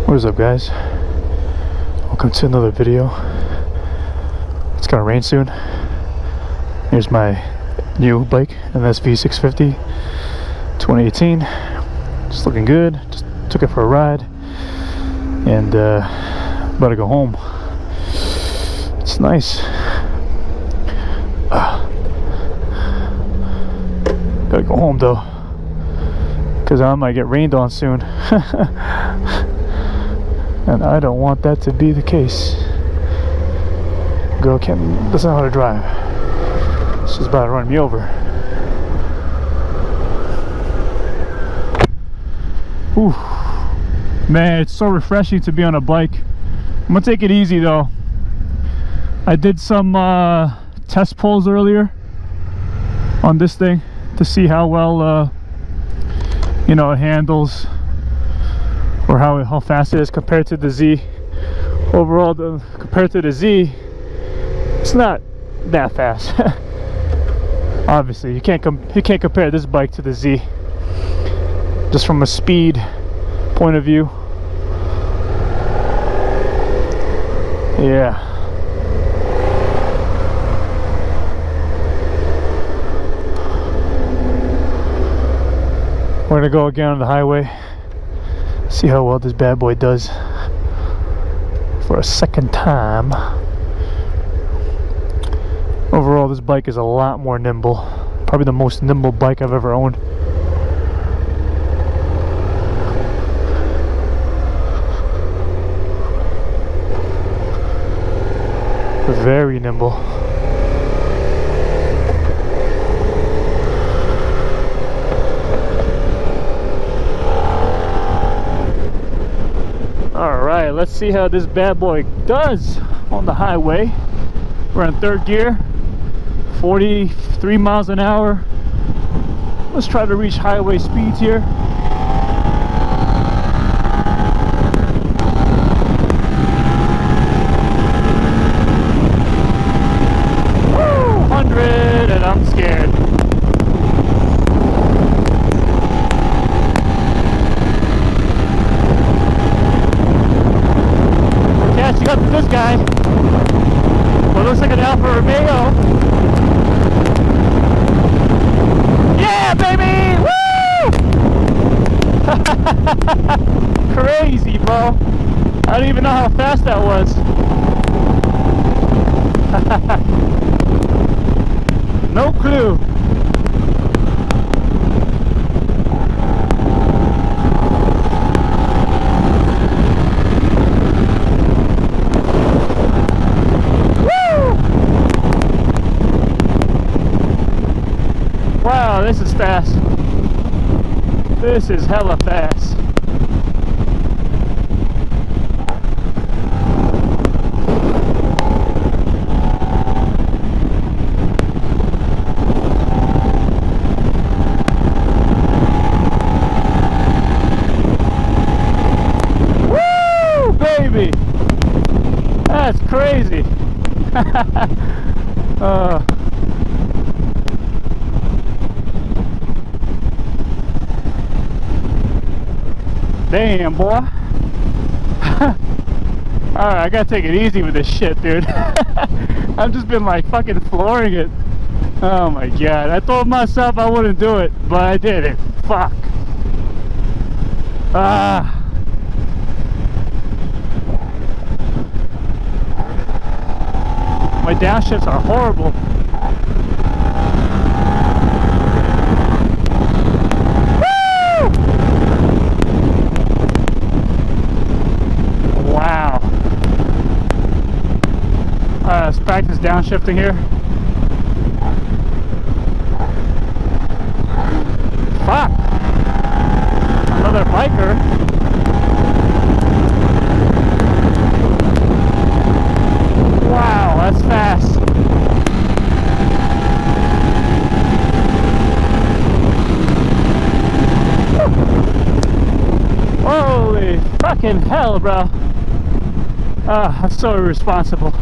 What is up, guys? Welcome to another video. It's gonna rain soon. Here's my new bike, an sv650 2018. Just looking good. Just took it for a ride and about to go home. It's nice. Gotta go home though, because I might get rained on soon. And I don't want that to be the case. Girl doesn't know how to drive. She's about to run me over. Ooh, man, it's so refreshing to be on a bike. I'm gonna take it easy though. I did some test pulls earlier on this thing to see how well you know, it handles, or how fast it is compared to the Z. Overall, compared to the Z, it's not that fast. Obviously, you can't compare this bike to the Z, just from a speed point of view. Yeah. We're gonna go again on the highway. See how well this bad boy does for a second time. Overall, this bike is a lot more nimble. Probably the most nimble bike I've ever owned. Very nimble. Alright, let's see how this bad boy does on the highway. We're in third gear, 43 miles an hour. Let's try to reach highway speeds here. Woo! 100, and I'm scared. Catching up to this guy. Well, looks like an Alfa Romeo. Yeah, baby! Woo! Crazy, bro. I don't even know how fast that was. No clue. Wow, this is fast. This is hella fast. Woo, baby! That's crazy. Damn, boy. Alright, I gotta take it easy with this shit, dude. I've just been like fucking flooring it. Oh my god. I told myself I wouldn't do it, but I did it. Fuck. My downshifts are horrible. Wow. Let's practice downshifting here. Fuck. Another biker. Wow, that's fast. Holy fucking hell, bro. I'm so irresponsible.